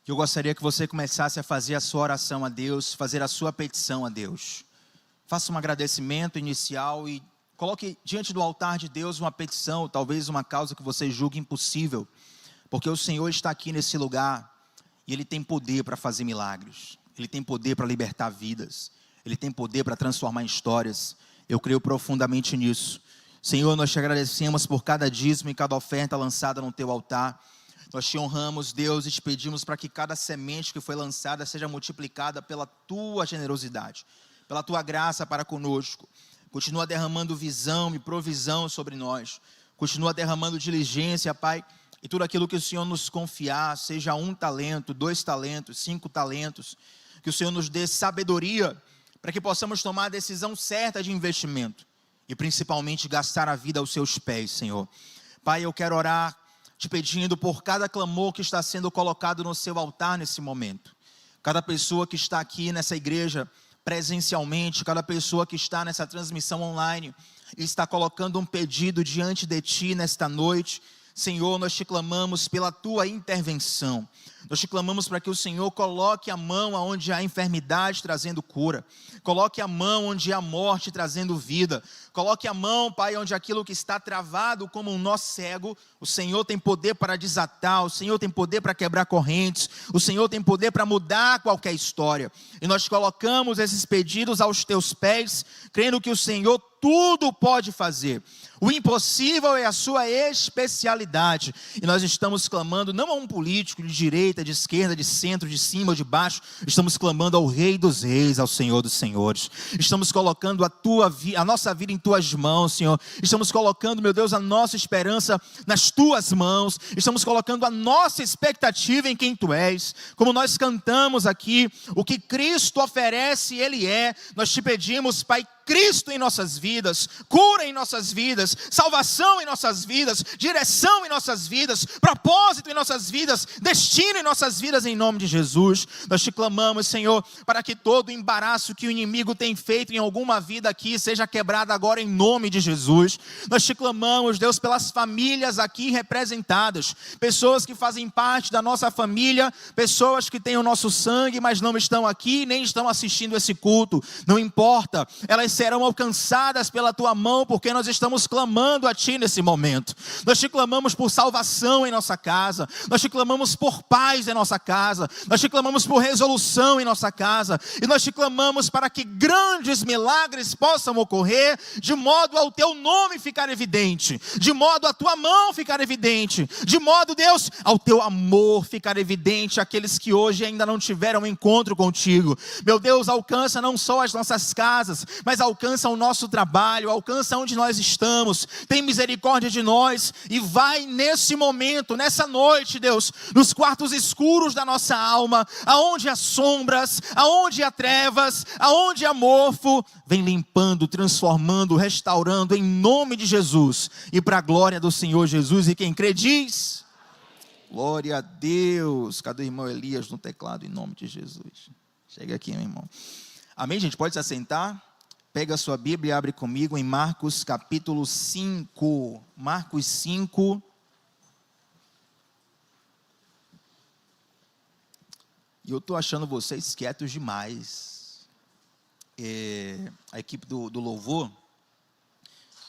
Eu gostaria que você começasse a fazer a sua oração a Deus, fazer a sua petição a Deus. Faça um agradecimento inicial e coloque diante do altar de Deus uma petição, talvez uma causa que você julgue impossível, porque o Senhor está aqui nesse lugar e Ele tem poder para fazer milagres, Ele tem poder para libertar vidas, Ele tem poder para transformar histórias. Eu creio profundamente nisso. Senhor, nós te agradecemos por cada dízimo e cada oferta lançada no teu altar. Nós te honramos, Deus, e te pedimos para que cada semente que foi lançada seja multiplicada pela tua generosidade, pela tua graça para conosco. Continua derramando visão e provisão sobre nós. Continua derramando diligência, Pai, e tudo aquilo que o Senhor nos confiar, seja 1 talento, 2 talentos, 5 talentos, que o Senhor nos dê sabedoria para que possamos tomar a decisão certa de investimento e principalmente gastar a vida aos seus pés, Senhor. Pai, eu quero orar te pedindo por cada clamor que está sendo colocado no seu altar nesse momento. Cada pessoa que está aqui nessa igreja presencialmente, cada pessoa que está nessa transmissão online, está colocando um pedido diante de ti nesta noite. Senhor, nós te clamamos pela tua intervenção. Nós te clamamos para que o Senhor coloque a mão onde há enfermidade, trazendo cura. Coloque a mão onde há morte, trazendo vida. Coloque a mão, Pai, onde aquilo que está travado como um nó cego, o Senhor tem poder para desatar, o Senhor tem poder para quebrar correntes, o Senhor tem poder para mudar qualquer história. E nós colocamos esses pedidos aos teus pés, crendo que o Senhor tudo pode fazer. O impossível é a sua especialidade. E nós estamos clamando não a um político de direita, de esquerda, de centro, de cima ou de baixo. Estamos clamando ao Rei dos Reis, ao Senhor dos Senhores. Estamos colocando a nossa vida em tuas mãos, Senhor. Estamos colocando, meu Deus, a nossa esperança nas tuas mãos. Estamos colocando a nossa expectativa em quem tu és. Como nós cantamos aqui, o que Cristo oferece, Ele é. Nós te pedimos, Pai, Cristo em nossas vidas, cura em nossas vidas, salvação em nossas vidas, direção em nossas vidas, propósito em nossas vidas, destino em nossas vidas, em nome de Jesus. Nós te clamamos, Senhor, para que todo embaraço que o inimigo tem feito em alguma vida aqui seja quebrado agora em nome de Jesus. Nós te clamamos, Deus, pelas famílias aqui representadas, pessoas que fazem parte da nossa família, pessoas que têm o nosso sangue, mas não estão aqui, nem estão assistindo esse culto. Não importa, elas serão alcançadas pela tua mão, porque nós estamos clamando a ti nesse momento. Nós te clamamos por salvação em nossa casa, nós te clamamos por paz em nossa casa, nós te clamamos por resolução em nossa casa, e nós te clamamos para que grandes milagres possam ocorrer, de modo ao teu nome ficar evidente, de modo a tua mão ficar evidente, de modo, Deus, ao teu amor ficar evidente, aqueles que hoje ainda não tiveram encontro contigo. Meu Deus, alcança não só as nossas casas, mas alcança o nosso trabalho, alcança onde nós estamos, tem misericórdia de nós, e vai nesse momento, nessa noite, Deus, nos quartos escuros da nossa alma, aonde há sombras, aonde há trevas, aonde há mofo, vem limpando, transformando, restaurando, em nome de Jesus, e para a glória do Senhor Jesus. E quem crê diz, glória a Deus. Cadê o irmão Elias no teclado, em nome de Jesus? Chega aqui, meu irmão. Amém, gente? Pode se assentar. Pega a sua Bíblia e abre comigo em Marcos capítulo 5. Marcos 5. E eu estou achando vocês quietos demais. A equipe do louvor,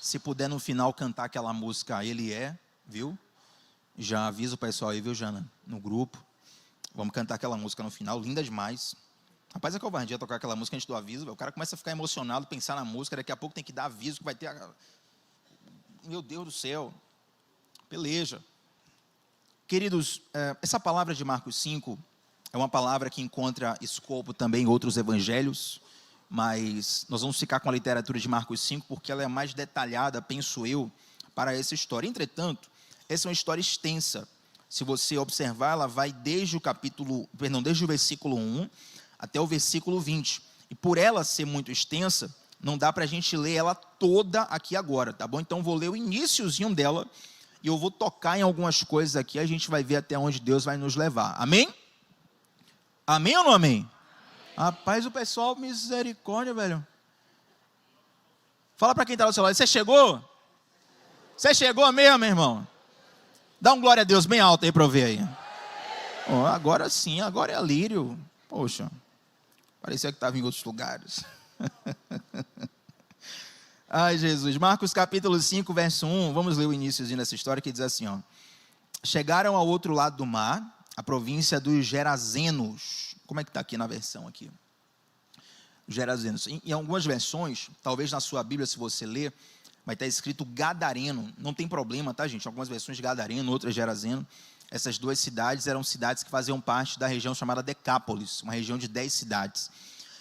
se puder no final cantar aquela música Ele É, viu? Já avisa o pessoal aí, viu, Jana? No grupo. Vamos cantar aquela música no final, linda demais. Rapaz, é covardia tocar aquela música antes do aviso. O cara começa a ficar emocionado, pensar na música, daqui a pouco tem que dar aviso que vai ter... Meu Deus do céu. Peleja. Queridos, essa palavra de Marcos 5 é uma palavra que encontra escopo também em outros evangelhos, mas nós vamos ficar com a literatura de Marcos 5 porque ela é mais detalhada, penso eu, para essa história. Entretanto, essa é uma história extensa. Se você observar, ela vai desde o versículo 1 até o versículo 20. E por ela ser muito extensa, não dá para a gente ler ela toda aqui agora, tá bom? Então vou ler o iniciozinho dela e eu vou tocar em algumas coisas aqui, a gente vai ver até onde Deus vai nos levar. Amém? Amém ou não amém? Amém. Rapaz, o pessoal, misericórdia, velho. Fala para quem está do seu lado, você chegou? Você chegou mesmo, meu irmão? Dá um glória a Deus bem alto aí para eu ver aí. Oh, agora sim, agora é Lírio. Poxa, parecia que estava em outros lugares. Ai, Jesus. Marcos capítulo 5, verso 1. Vamos ler o iníciozinho dessa história que diz assim, ó. Chegaram ao outro lado do mar, a província dos Gerazenos. Como é que está aqui na versão aqui? Gerazenos. Em algumas versões, talvez na sua Bíblia, se você ler, vai estar escrito Gadareno. Não tem problema, tá, gente? Algumas versões Gadareno, outras Gerazeno. Essas duas cidades eram cidades que faziam parte da região chamada Decápolis, uma região de 10 cidades.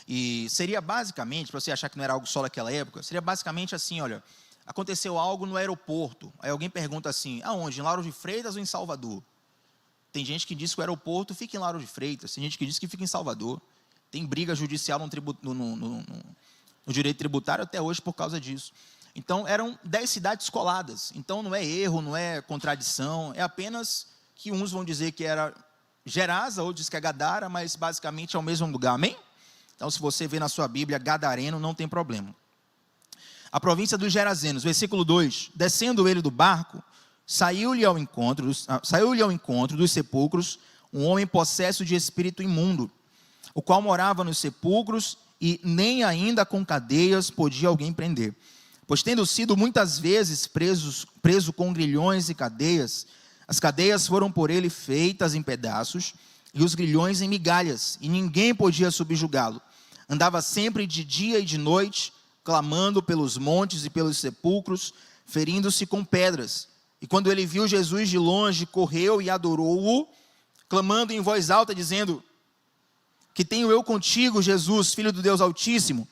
E seria basicamente, para você achar que não era algo só daquela época, seria basicamente assim, olha, aconteceu algo no aeroporto. Aí alguém pergunta assim, aonde? Em Lauro de Freitas ou em Salvador? Tem gente que diz que o aeroporto fica em Lauro de Freitas, tem gente que diz que fica em Salvador. Tem briga judicial no direito tributário até hoje por causa disso. Então, eram 10 cidades coladas. Então, não é erro, não é contradição, é apenas que uns vão dizer que era Gerasa, outros que é Gadara, mas basicamente é o mesmo lugar, amém? Então, se você vê na sua Bíblia Gadareno, não tem problema. A província dos Gerazenos, versículo 2. Descendo ele do barco, saiu-lhe ao encontro dos sepulcros um homem possesso de espírito imundo, o qual morava nos sepulcros e nem ainda com cadeias podia alguém prender. Pois tendo sido muitas vezes preso com grilhões e cadeias, as cadeias foram por ele feitas em pedaços e os grilhões em migalhas, e ninguém podia subjugá-lo. Andava sempre de dia e de noite, clamando pelos montes e pelos sepulcros, ferindo-se com pedras. E quando ele viu Jesus de longe, correu e adorou-o, clamando em voz alta, dizendo: que tenho eu contigo, Jesus, Filho do Deus Altíssimo?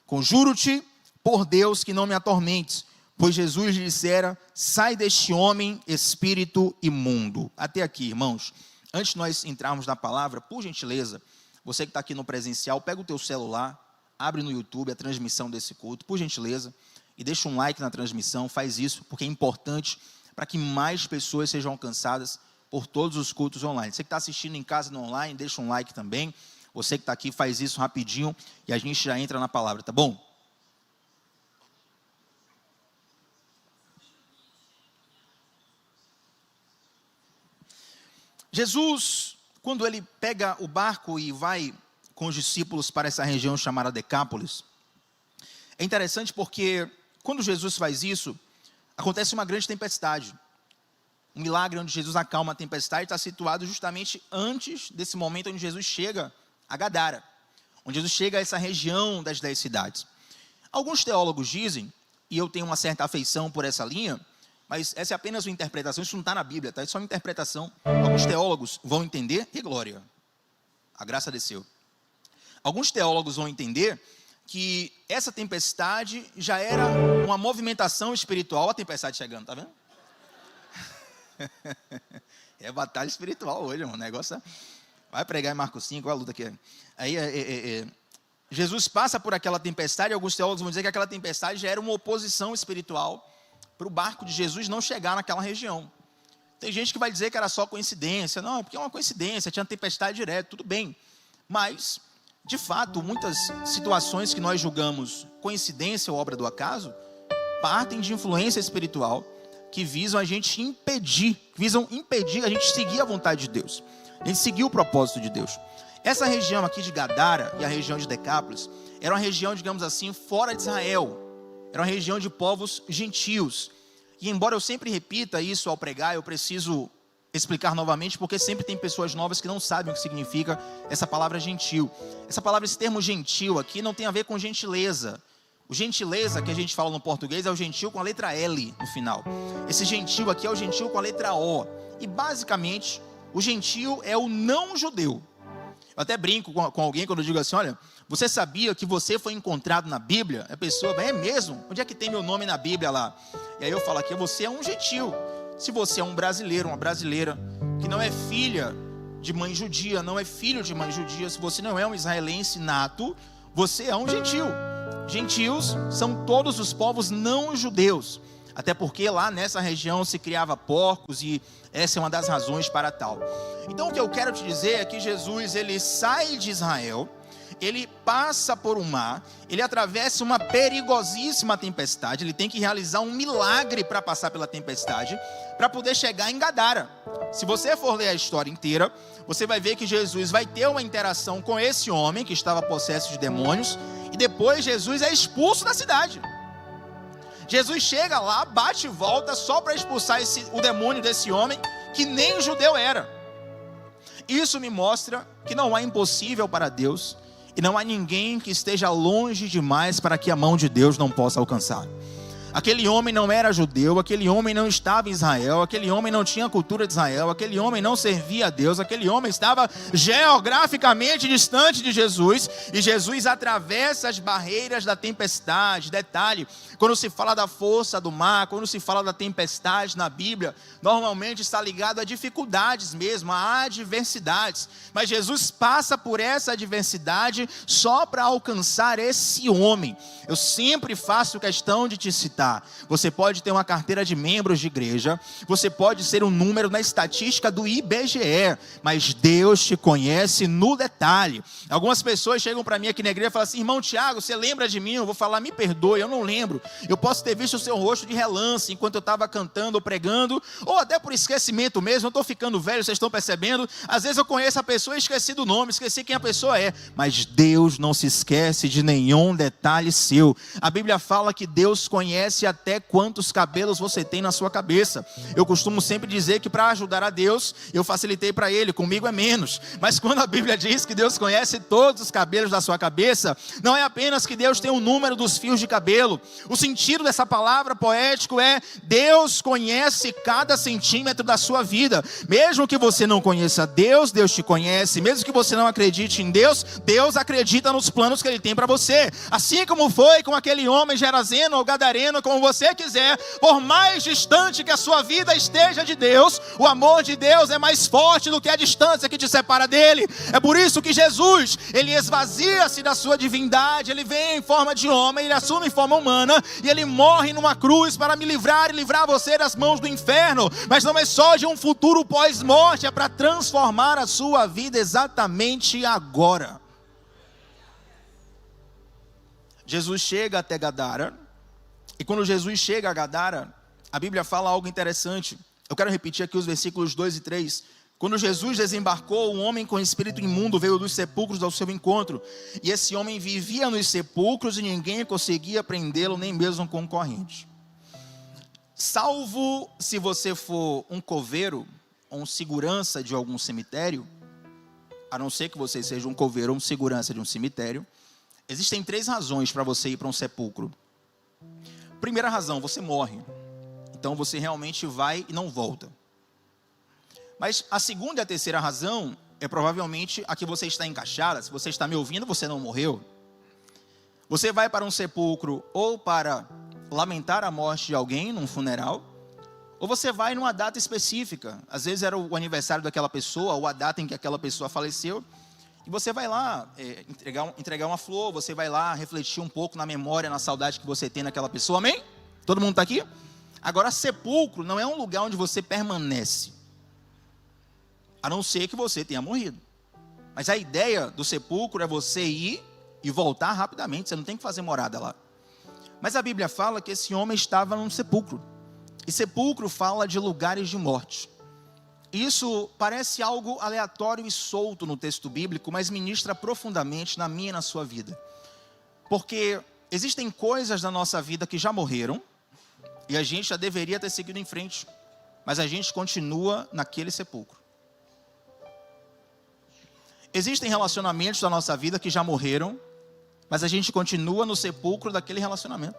Conjuro-te por Deus que não me atormentes. Pois Jesus lhe dissera: sai deste homem, espírito imundo. Até aqui, irmãos. Antes de nós entrarmos na palavra, por gentileza, você que está aqui no presencial, pega o teu celular, abre no YouTube a transmissão desse culto, por gentileza, e deixa um like na transmissão. Faz isso, porque é importante para que mais pessoas sejam alcançadas por todos os cultos online. Você que está assistindo em casa no online, deixa um like também. Você que está aqui, faz isso rapidinho e a gente já entra na palavra, tá bom? Jesus, quando ele pega o barco e vai com os discípulos para essa região chamada Decápolis, é interessante porque quando Jesus faz isso, acontece uma grande tempestade. Um milagre onde Jesus acalma a tempestade está situado justamente antes desse momento onde Jesus chega a Gadara, onde Jesus chega a essa região das 10 cidades. Alguns teólogos dizem, e eu tenho uma certa afeição por essa linha, mas essa é apenas uma interpretação, isso não está na Bíblia, tá? É só uma interpretação. Alguns teólogos vão entender, e glória, a graça desceu. Alguns teólogos vão entender que essa tempestade já era uma movimentação espiritual. Olha a tempestade chegando, tá vendo? É batalha espiritual hoje, irmão. O negócio vai pregar em Marcos 5, olha a luta aqui. Aí, Jesus passa por aquela tempestade, e alguns teólogos vão dizer que aquela tempestade já era uma oposição espiritual para o barco de Jesus não chegar naquela região. Tem gente que vai dizer que era só coincidência. Não, porque é uma coincidência, tinha tempestade direto, tudo bem. Mas, de fato, muitas situações que nós julgamos coincidência ou obra do acaso, partem de influência espiritual que visam impedir a gente seguir a vontade de Deus, a gente seguir o propósito de Deus. Essa região aqui de Gadara e a região de Decápolis era uma região, digamos assim, fora de Israel. Era uma região de povos gentios. E embora eu sempre repita isso ao pregar, eu preciso explicar novamente, porque sempre tem pessoas novas que não sabem o que significa essa palavra gentil. Essa palavra, esse termo gentil aqui não tem a ver com gentileza. O gentileza que a gente fala no português é o gentil com a letra L no final. Esse gentil aqui é o gentil com a letra O. E basicamente, o gentil é o não judeu. Eu até brinco com alguém quando eu digo assim: olha, você sabia que você foi encontrado na Bíblia? A pessoa vai: é mesmo? Onde é que tem meu nome na Bíblia lá? E aí eu falo aqui: você é um gentil. Se você é um brasileiro, uma brasileira, que não é filha de mãe judia, não é filho de mãe judia, se você não é um israelense nato, você é um gentil. Gentios são todos os povos não judeus. Até porque lá nessa região se criava porcos e essa é uma das razões para tal. Então o que eu quero te dizer é que Jesus, ele sai de Israel, ele passa por um mar, ele atravessa uma perigosíssima tempestade, ele tem que realizar um milagre para passar pela tempestade, para poder chegar em Gadara. Se você for ler a história inteira, você vai ver que Jesus vai ter uma interação com esse homem que estava possesso de demônios, e depois Jesus é expulso da cidade. Jesus chega lá, bate e volta só para expulsar o demônio desse homem, que nem judeu era. Isso me mostra que não há impossível para Deus, e não há ninguém que esteja longe demais para que a mão de Deus não possa alcançar. Aquele homem não era judeu, aquele homem não estava em Israel, aquele homem não tinha a cultura de Israel, aquele homem não servia a Deus, aquele homem estava geograficamente distante de Jesus, e Jesus atravessa as barreiras da tempestade. Detalhe, quando se fala da força do mar, quando se fala da tempestade na Bíblia, normalmente está ligado a dificuldades mesmo, a adversidades, mas Jesus passa por essa adversidade só para alcançar esse homem. Eu sempre faço questão de te citar. Você pode ter uma carteira de membros de igreja, você pode ser um número na estatística do IBGE, mas Deus te conhece no detalhe. Algumas pessoas chegam para mim aqui na igreja e falam assim: irmão Tiago, você lembra de mim? Eu vou falar: me perdoe, eu não lembro. Eu posso ter visto o seu rosto de relance enquanto eu estava cantando ou pregando, ou até por esquecimento mesmo. Eu estou ficando velho, vocês estão percebendo? Às vezes eu conheço a pessoa e esqueci do nome, esqueci quem a pessoa é, mas Deus não se esquece de nenhum detalhe seu. A Bíblia fala que Deus conhece até quantos cabelos você tem na sua cabeça. Eu costumo sempre dizer que para ajudar a Deus, eu facilitei para Ele, comigo é menos. Mas quando a Bíblia diz que Deus conhece todos os cabelos da sua cabeça, não é apenas que Deus tem o número dos fios de cabelo. O sentido dessa palavra poético é: Deus conhece cada centímetro da sua vida. Mesmo que você não conheça Deus, Deus te conhece. Mesmo que você não acredite em Deus, Deus acredita nos planos que Ele tem para você. Assim como foi com aquele homem gerazeno ou gadareno, como você quiser, por mais distante que a sua vida esteja de Deus, o amor de Deus é mais forte do que a distância que te separa dele. É por isso que Jesus, ele esvazia-se da sua divindade, ele vem em forma de homem, ele assume em forma humana, e ele morre numa cruz para me livrar e livrar você das mãos do inferno. Mas não é só de um futuro pós-morte, é para transformar a sua vida exatamente agora. Jesus chega até Gadara, e quando Jesus chega a Gadara, a Bíblia fala algo interessante. Eu quero repetir aqui os versículos 2 e 3. Quando Jesus desembarcou, um homem com espírito imundo veio dos sepulcros ao seu encontro. E esse homem vivia nos sepulcros e ninguém conseguia prendê-lo, nem mesmo com corrente. Salvo se você for um coveiro ou um segurança de algum cemitério, a não ser que você seja um coveiro ou um segurança de um cemitério, existem 3 razões para você ir para um sepulcro. Primeira razão, você morre. Então você realmente vai e não volta. Mas a segunda e a terceira razão é provavelmente a que você está encaixada. Se você está me ouvindo, você não morreu. Você vai para um sepulcro ou para lamentar a morte de alguém num funeral, ou você vai numa data específica. Às vezes era o aniversário daquela pessoa, ou a data em que aquela pessoa faleceu. E você vai lá entregar uma flor, você vai lá refletir um pouco na memória, na saudade que você tem naquela pessoa, amém? Todo mundo está aqui? Agora, sepulcro não é um lugar onde você permanece, a não ser que você tenha morrido. Mas a ideia do sepulcro é você ir e voltar rapidamente, você não tem que fazer morada lá. Mas a Bíblia fala que esse homem estava num sepulcro, e sepulcro fala de lugares de morte. Isso parece algo aleatório e solto no texto bíblico, mas ministra profundamente na minha e na sua vida. Porque existem coisas na nossa vida que já morreram, e a gente já deveria ter seguido em frente, mas a gente continua naquele sepulcro. Existem relacionamentos da nossa vida que já morreram, mas a gente continua no sepulcro daquele relacionamento.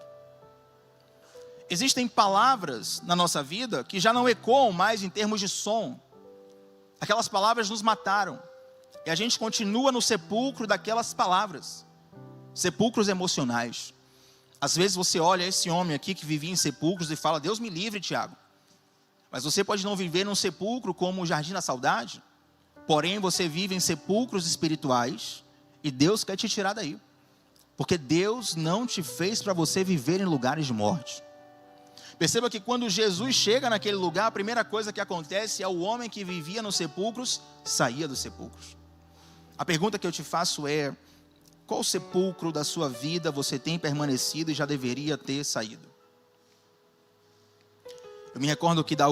Existem palavras na nossa vida que já não ecoam mais em termos de som. Aquelas palavras nos mataram. E a gente continua no sepulcro daquelas palavras. Sepulcros emocionais. Às vezes você olha esse homem aqui que vivia em sepulcros e fala: Deus me livre, Tiago. Mas você pode não viver num sepulcro como o Jardim da Saudade. Porém você vive em sepulcros espirituais. E Deus quer te tirar daí. Porque Deus não te fez para você viver em lugares de morte. Perceba que quando Jesus chega naquele lugar, a primeira coisa que acontece é o homem que vivia nos sepulcros, saía dos sepulcros. A pergunta que eu te faço é: qual sepulcro da sua vida você tem permanecido e já deveria ter saído? Eu me recordo que da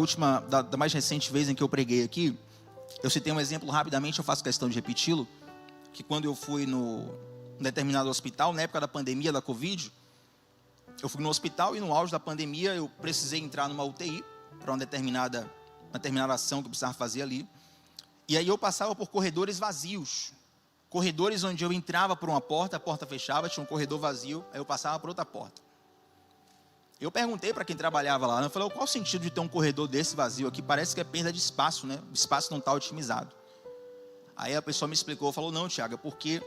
mais recente vez em que eu preguei aqui, eu citei um exemplo rapidamente, eu faço questão de repeti-lo, que quando eu fui num determinado hospital, na época da pandemia da Covid, eu fui no hospital e no auge da pandemia eu precisei entrar numa UTI para uma determinada ação que eu precisava fazer ali. E aí eu passava por corredores vazios, corredores onde eu entrava por uma porta, a porta fechava, tinha um corredor vazio, aí eu passava por outra porta. Eu perguntei para quem trabalhava lá, eu falei, qual o sentido de ter um corredor desse vazio aqui? Parece que é perda de espaço, né? O espaço não está otimizado. Aí a pessoa me explicou, falou, não, Tiago, é porque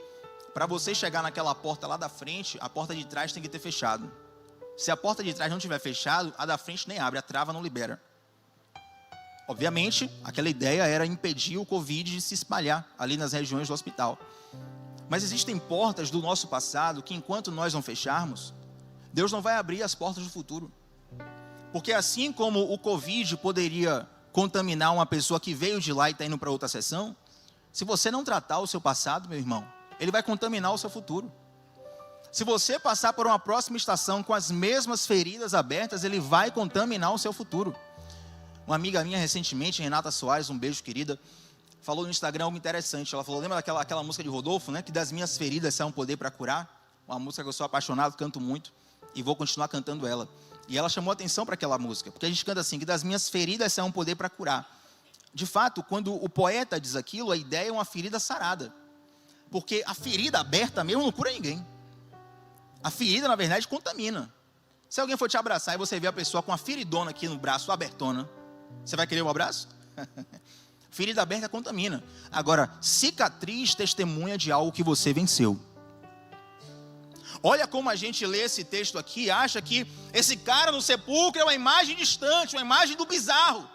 para você chegar naquela porta lá da frente, a porta de trás tem que ter fechado. Se a porta de trás não tiver fechado, a da frente nem abre, a trava não libera. Obviamente, aquela ideia era impedir o Covid de se espalhar ali nas regiões do hospital. Mas existem portas do nosso passado que enquanto nós não fecharmos, Deus não vai abrir as portas do futuro. Porque assim como o Covid poderia contaminar uma pessoa que veio de lá e está indo para outra sessão, se você não tratar o seu passado, meu irmão, ele vai contaminar o seu futuro. Se você passar por uma próxima estação com as mesmas feridas abertas, ele vai contaminar o seu futuro. Uma amiga minha recentemente, Renata Soares, um beijo querida, falou no Instagram algo interessante. Ela falou, lembra daquela música de Rodolfo, né? Que das minhas feridas sai um poder para curar? Uma música que eu sou apaixonado, canto muito e vou continuar cantando ela. E ela chamou atenção para aquela música, porque a gente canta assim, que das minhas feridas sai um poder para curar. De fato, quando o poeta diz aquilo, a ideia é uma ferida sarada. Porque a ferida aberta mesmo não cura ninguém. A ferida, na verdade, contamina. Se alguém for te abraçar e você vê a pessoa com uma feridona aqui no braço, abertona, você vai querer um abraço? Ferida aberta contamina. Agora, cicatriz testemunha de algo que você venceu. Olha como a gente lê esse texto aqui e acha que esse cara no sepulcro é uma imagem distante, uma imagem do bizarro.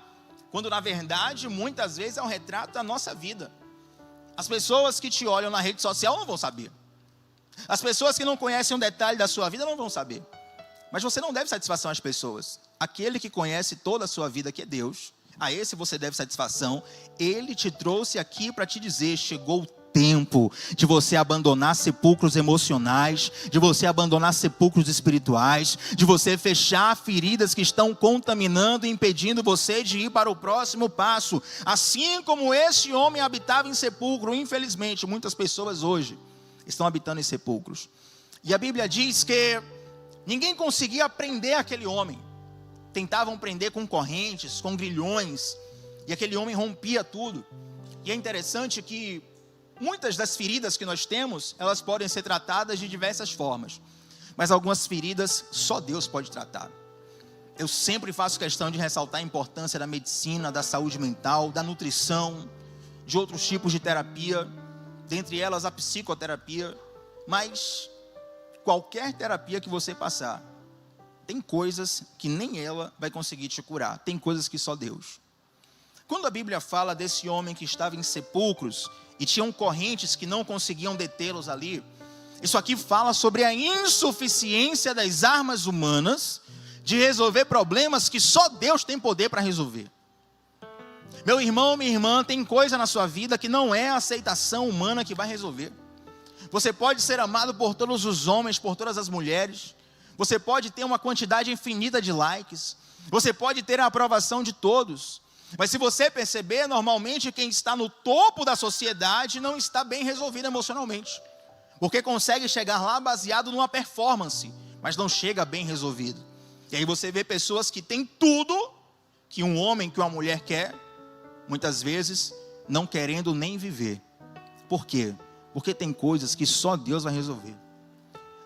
Quando na verdade, muitas vezes é um retrato da nossa vida. As pessoas que te olham na rede social não vão saber. As pessoas que não conhecem um detalhe da sua vida não vão saber. Mas você não deve satisfação às pessoas. Aquele que conhece toda a sua vida, que é Deus, a esse você deve satisfação. Ele te trouxe aqui para te dizer, chegou o tempo de você abandonar sepulcros emocionais, de você abandonar sepulcros espirituais, de você fechar feridas que estão contaminando e impedindo você de ir para o próximo passo. Assim como esse homem habitava em sepulcro, infelizmente, muitas pessoas hoje estão habitando em sepulcros. E a Bíblia diz que ninguém conseguia prender aquele homem. Tentavam prender com correntes, com grilhões, e aquele homem rompia tudo. E é interessante que muitas das feridas que nós temos, elas podem ser tratadas de diversas formas. Mas algumas feridas só Deus pode tratar. Eu sempre faço questão de ressaltar a importância da medicina, da saúde mental, da nutrição, de outros tipos de terapia, dentre elas a psicoterapia. Mas qualquer terapia que você passar, tem coisas que nem ela vai conseguir te curar. Tem coisas que só Deus. Quando a Bíblia fala desse homem que estava em sepulcros e tinham correntes que não conseguiam detê-los ali, isso aqui fala sobre a insuficiência das armas humanas de resolver problemas que só Deus tem poder para resolver. Meu irmão, minha irmã, tem coisa na sua vida que não é a aceitação humana que vai resolver. Você pode ser amado por todos os homens, por todas as mulheres. Você pode ter uma quantidade infinita de likes. Você pode ter a aprovação de todos. Mas se você perceber, normalmente quem está no topo da sociedade não está bem resolvido emocionalmente. Porque consegue chegar lá baseado numa performance, mas não chega bem resolvido. E aí você vê pessoas que têm tudo que um homem, que uma mulher quer, muitas vezes não querendo nem viver. Por quê? Porque tem coisas que só Deus vai resolver.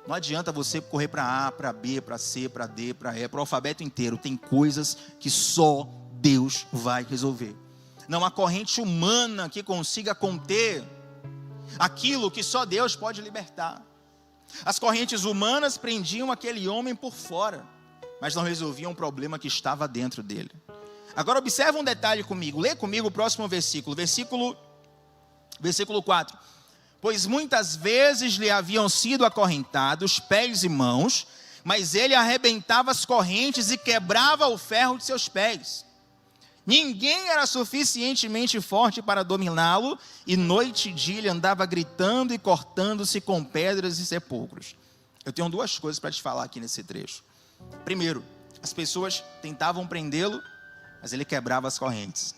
Não adianta você correr para A, para B, para C, para D, para E, para o alfabeto inteiro. Tem coisas que só Deus vai resolver. Não há corrente humana que consiga conter aquilo que só Deus pode libertar. As correntes humanas prendiam aquele homem por fora, mas não resolviam o problema que estava dentro dele. Agora observa um detalhe comigo. Lê comigo o próximo versículo. Versículo 4. Pois muitas vezes lhe haviam sido acorrentados pés e mãos, mas ele arrebentava as correntes e quebrava o ferro de seus pés. Ninguém era suficientemente forte para dominá-lo, e noite e dia ele andava gritando e cortando-se com pedras e sepulcros. Eu tenho duas coisas para te falar aqui nesse trecho. Primeiro, as pessoas tentavam prendê-lo, mas ele quebrava as correntes.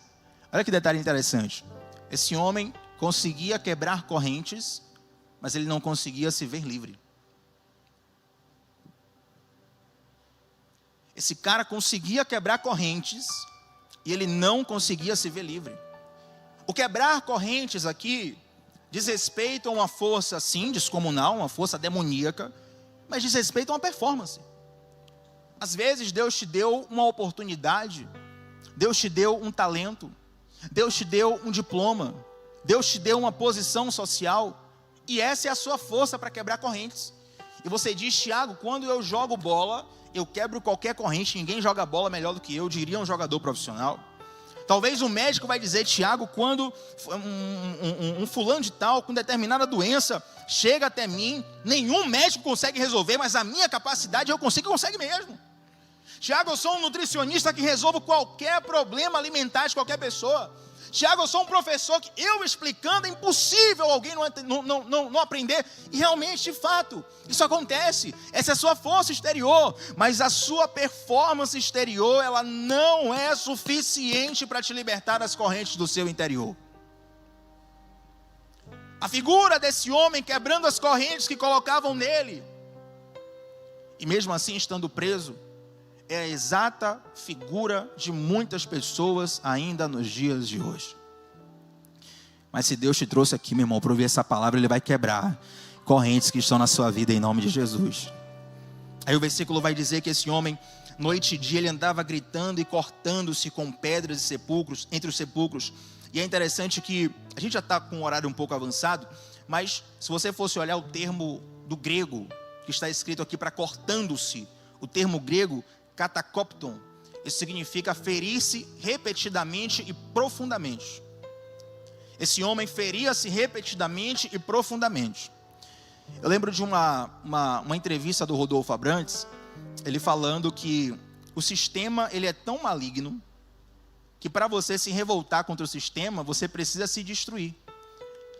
Olha que detalhe interessante. Esse homem conseguia quebrar correntes, mas ele não conseguia se ver livre. Esse cara conseguia quebrar correntes e ele não conseguia se ver livre. O quebrar correntes aqui diz respeito a uma força, sim, descomunal, uma força demoníaca, mas diz respeito a uma performance. Às vezes Deus te deu uma oportunidade, Deus te deu um talento, Deus te deu um diploma, Deus te deu uma posição social, e essa é a sua força para quebrar correntes. E você diz: Tiago, quando eu jogo bola, eu quebro qualquer corrente, ninguém joga bola melhor do que eu, diria um jogador profissional. Talvez o médico vai dizer: Tiago, quando um fulano de tal, com determinada doença, chega até mim, nenhum médico consegue resolver, mas a minha capacidade eu consigo, consegue mesmo. Tiago, eu sou um nutricionista que resolvo qualquer problema alimentar de qualquer pessoa. Tiago, eu sou um professor que eu explicando é impossível alguém não aprender. E realmente, de fato, isso acontece. Essa é a sua força exterior, mas a sua performance exterior, ela não é suficiente para te libertar das correntes do seu interior. A figura desse homem quebrando as correntes que colocavam nele, e mesmo assim estando preso, é a exata figura de muitas pessoas ainda nos dias de hoje. Mas se Deus te trouxe aqui, meu irmão, para ouvir essa palavra, Ele vai quebrar correntes que estão na sua vida em nome de Jesus. Aí o versículo vai dizer que esse homem, noite e dia, ele andava gritando e cortando-se com pedras e sepulcros, entre os sepulcros. E é interessante que a gente já está com um horário um pouco avançado, mas se você fosse olhar o termo do grego, que está escrito aqui para cortando-se, o termo grego, katakopton, isso significa ferir-se repetidamente e profundamente. Esse homem feria-se repetidamente e profundamente. Eu lembro de uma entrevista do Rodolfo Abrantes, ele falando que o sistema ele é tão maligno, que para você se revoltar contra o sistema, você precisa se destruir.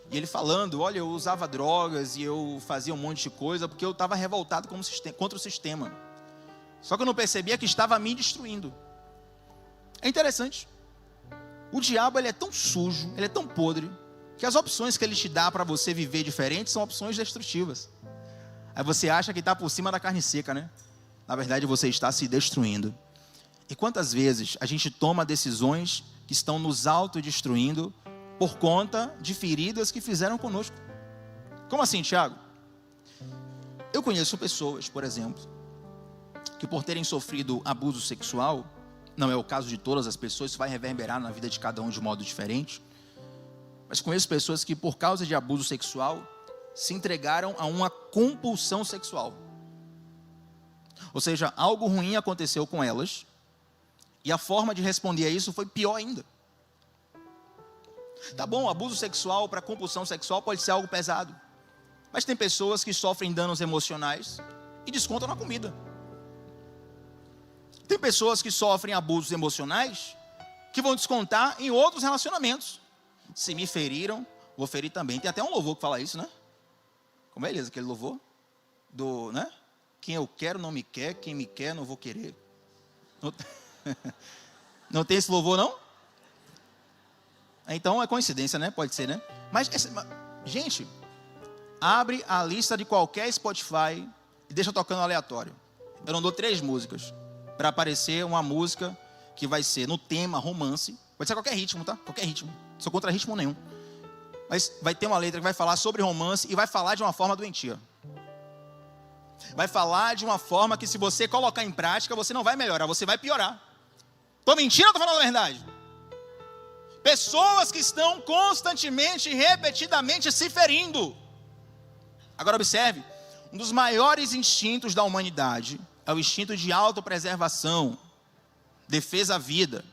E ele falando: olha, eu usava drogas e eu fazia um monte de coisa, porque eu estava revoltado contra o sistema. Só que eu não percebia que estava me destruindo. É interessante. O diabo ele é tão sujo, ele é tão podre, que as opções que ele te dá para você viver diferente são opções destrutivas. Aí você acha que está por cima da carne seca, né? Na verdade você está se destruindo. E quantas vezes a gente toma decisões que estão nos autodestruindo por conta de feridas que fizeram conosco? Como assim, Tiago? Eu conheço pessoas, por exemplo, que por terem sofrido abuso sexual, não é o caso de todas as pessoas, isso vai reverberar na vida de cada um de modo diferente, mas conheço pessoas que por causa de abuso sexual, se entregaram a uma compulsão sexual. Ou seja, algo ruim aconteceu com elas, e a forma de responder a isso foi pior ainda. Tá bom, abuso sexual para compulsão sexual pode ser algo pesado, mas tem pessoas que sofrem danos emocionais e descontam na comida. Tem pessoas que sofrem abusos emocionais que vão descontar em outros relacionamentos. Se me feriram, vou ferir também. Tem até um louvor que fala isso, né? Como é, Elias, aquele louvor? Né? Quem eu quero não me quer, quem me quer não vou querer. Não tem esse louvor, não? Então é coincidência, né? Pode ser, né? Mas, gente, abre a lista de qualquer Spotify e deixa tocando aleatório. Eu não dou 3 músicas para aparecer uma música que vai ser no tema romance. Pode ser qualquer ritmo, tá? Qualquer ritmo. Não sou contra ritmo nenhum. Mas vai ter uma letra que vai falar sobre romance e vai falar de uma forma doentia. Vai falar de uma forma que, se você colocar em prática, você não vai melhorar, você vai piorar. Estou mentindo ou estou falando a verdade? Pessoas que estão constantemente e repetidamente se ferindo. Agora observe, um dos maiores instintos da humanidade é o instinto de autopreservação, defesa à vida.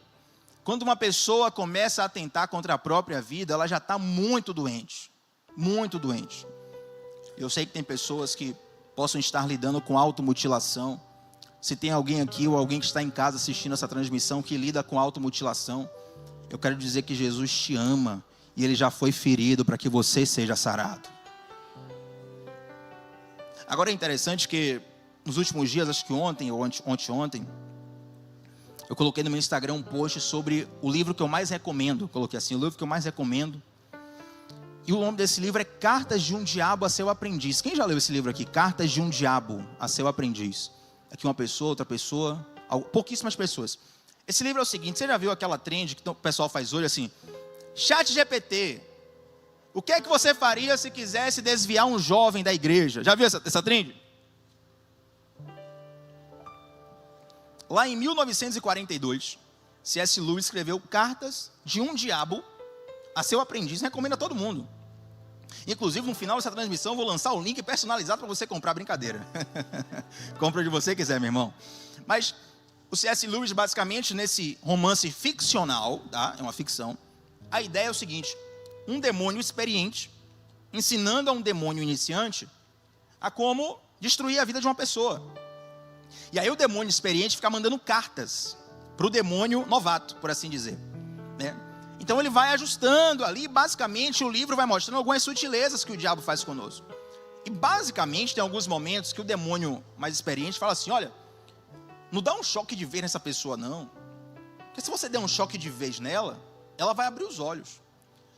Quando uma pessoa começa a atentar contra a própria vida, ela já está muito doente. Muito doente. Eu sei que tem pessoas que possam estar lidando com automutilação, Se tem alguém aqui ou alguém que está em casa assistindo essa transmissão que lida com automutilação, eu quero dizer que Jesus te ama e Ele já foi ferido para que você seja sarado. Agora é interessante que nos últimos dias, acho que ontem ou anteontem, eu coloquei no meu Instagram um post sobre o livro que eu mais recomendo. Coloquei assim, o livro que eu mais recomendo. E o nome desse livro é Cartas de um Diabo a Seu Aprendiz. Quem já leu esse livro aqui? Cartas de um Diabo a Seu Aprendiz. Aqui uma pessoa, outra pessoa, pouquíssimas pessoas. Esse livro é o seguinte, você já viu aquela trend que o pessoal faz hoje assim? ChatGPT, o que é que você faria se quisesse desviar um jovem da igreja? Já viu essa trend? Lá em 1942, C.S. Lewis escreveu Cartas de um Diabo a Seu Aprendiz. Recomendo a todo mundo. Inclusive, no final dessa transmissão, eu vou lançar o link personalizado para você comprar. Brincadeira. Compra onde você quiser, meu irmão. Mas o C.S. Lewis, basicamente, nesse romance ficcional, tá? É uma ficção, a ideia é o seguinte: um demônio experiente ensinando a um demônio iniciante a como destruir a vida de uma pessoa. E aí o demônio experiente fica mandando cartas para o demônio novato, por assim dizer, né? Então ele vai ajustando ali, basicamente o livro vai mostrando algumas sutilezas que o diabo faz conosco. E basicamente tem alguns momentos que o demônio mais experiente fala assim: olha, não dá um choque de vez nessa pessoa não, porque se você der um choque de vez nela, ela vai abrir os olhos.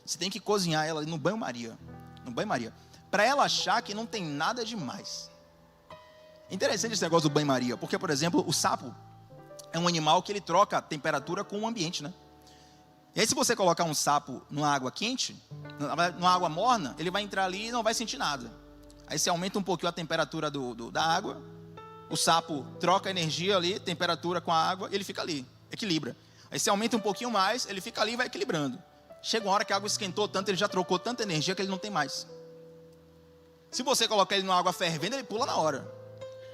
Você tem que cozinhar ela no banho-maria, para ela achar que não tem nada demais. Interessante esse negócio do banho-maria, porque, por exemplo, o sapo é um animal que ele troca a temperatura com o ambiente, né? E aí, se você colocar um sapo numa água quente, numa água morna, ele vai entrar ali e não vai sentir nada. Aí você aumenta um pouquinho a temperatura da água, o sapo troca a energia ali, temperatura com a água, ele fica ali, equilibra. Aí você aumenta um pouquinho mais, ele fica ali e vai equilibrando. Chega uma hora que a água esquentou tanto, ele já trocou tanta energia que ele não tem mais. Se você colocar ele numa água fervendo, ele pula na hora.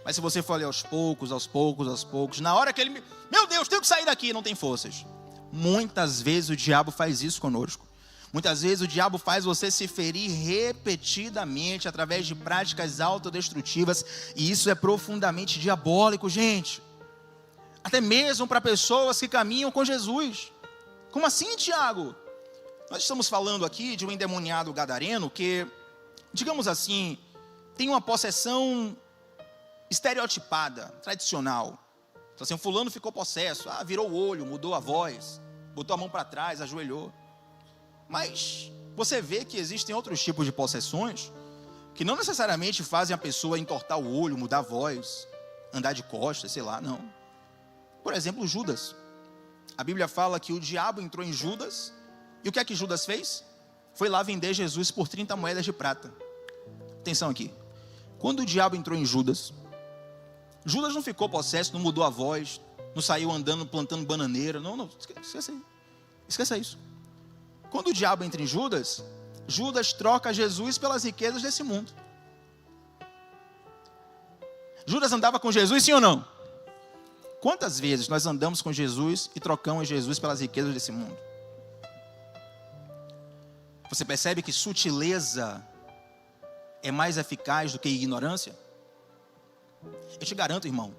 Mas se você for ali aos poucos, na hora que ele... Meu Deus, tenho que sair daqui, não tem forças. Muitas vezes o diabo faz isso conosco. Muitas vezes o diabo faz você se ferir repetidamente através de práticas autodestrutivas. E isso é profundamente diabólico, gente. Até mesmo para pessoas que caminham com Jesus. Como assim, Tiago? Nós estamos falando aqui de um endemoniado gadareno que, digamos assim, tem uma possessão estereotipada, tradicional. Então assim, o fulano ficou possesso, virou o olho, mudou a voz, botou a mão para trás, ajoelhou. Mas você vê que existem outros tipos de possessões que não necessariamente fazem a pessoa entortar o olho, mudar a voz, andar de costas, sei lá, não. Por exemplo, Judas. A Bíblia fala que o diabo entrou em Judas, e o que é que Judas fez? Foi lá vender Jesus por 30 moedas de prata. Atenção aqui. Quando o diabo entrou em Judas, Judas não ficou possesso, não mudou a voz, não saiu andando, plantando bananeira. Não, esqueça isso. Quando o diabo entra em Judas, Judas troca Jesus pelas riquezas desse mundo. Judas andava com Jesus, sim ou não? Quantas vezes nós andamos com Jesus e trocamos Jesus pelas riquezas desse mundo? Você percebe que sutileza é mais eficaz do que ignorância? Eu te garanto, irmão,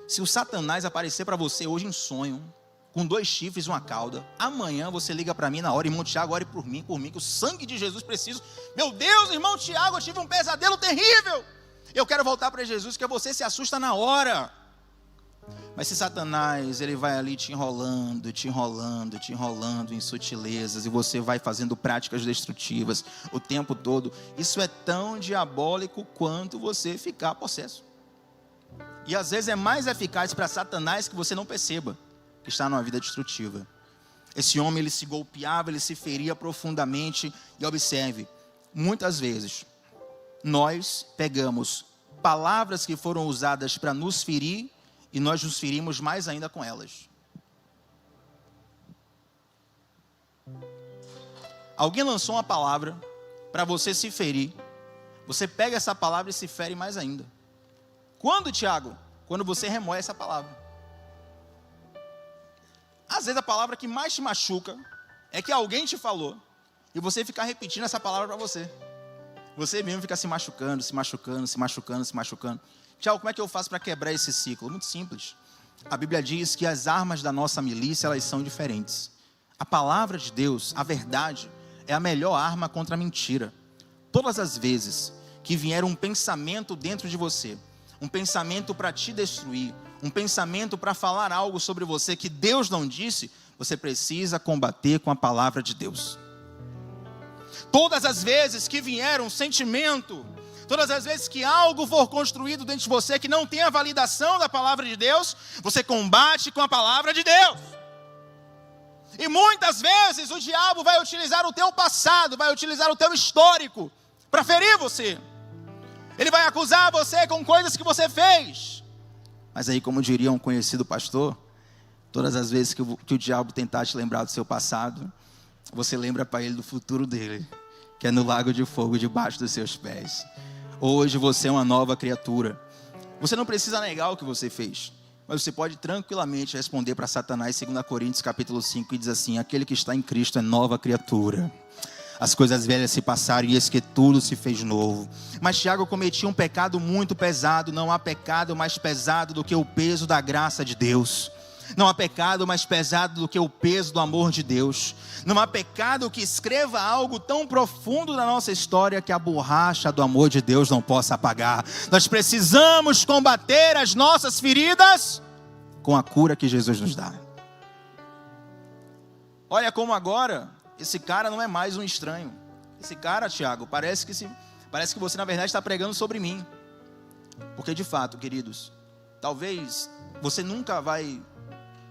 se o Satanás aparecer para você hoje em sonho, com 2 chifres e uma cauda, amanhã você liga para mim na hora: irmão Tiago, ore por mim, que o sangue de Jesus preciso. Meu Deus, irmão Tiago, eu tive um pesadelo terrível, eu quero voltar para Jesus, que você se assusta na hora. Mas se Satanás, ele vai ali te enrolando em sutilezas, e você vai fazendo práticas destrutivas o tempo todo, isso é tão diabólico quanto você ficar possesso. E às vezes é mais eficaz para Satanás que você não perceba que está numa vida destrutiva. Esse homem, ele se golpeava, ele se feria profundamente. E observe, muitas vezes nós pegamos palavras que foram usadas para nos ferir e nós nos ferimos mais ainda com elas. Alguém lançou uma palavra para você se ferir, você pega essa palavra e se fere mais ainda. Quando, Tiago? Quando você remoe essa palavra. Às vezes a palavra que mais te machuca é que alguém te falou e você ficar repetindo essa palavra para você. Você mesmo fica se machucando, se machucando, se machucando, se machucando. Tiago, como é que eu faço para quebrar esse ciclo? Muito simples. A Bíblia diz que as armas da nossa milícia, elas são diferentes. A palavra de Deus, a verdade, é a melhor arma contra a mentira. Todas as vezes que vier um pensamento dentro de você, um pensamento para te destruir, um pensamento para falar algo sobre você que Deus não disse, você precisa combater com a palavra de Deus. Todas as vezes que vier um sentimento, todas as vezes que algo for construído dentro de você que não tem a validação da palavra de Deus, você combate com a palavra de Deus. E muitas vezes o diabo vai utilizar o teu passado, vai utilizar o teu histórico para ferir você. Ele vai acusar você com coisas que você fez. Mas aí, como diria um conhecido pastor, todas as vezes que o diabo tentar te lembrar do seu passado, você lembra para ele do futuro dele, que é no lago de fogo debaixo dos seus pés. Hoje você é uma nova criatura. Você não precisa negar o que você fez, mas você pode tranquilamente responder para Satanás, 2 Coríntios capítulo 5, e diz assim: aquele que está em Cristo é nova criatura. As coisas velhas se passaram e eis que tudo se fez novo. Mas Tiago cometia um pecado muito pesado. Não há pecado mais pesado do que o peso da graça de Deus. Não há pecado mais pesado do que o peso do amor de Deus. Não há pecado que escreva algo tão profundo na nossa história que a borracha do amor de Deus não possa apagar. Nós precisamos combater as nossas feridas com a cura que Jesus nos dá. Olha como agora esse cara não é mais um estranho. Esse cara, Tiago, parece que você na verdade está pregando sobre mim. Porque de fato, queridos, talvez você nunca vai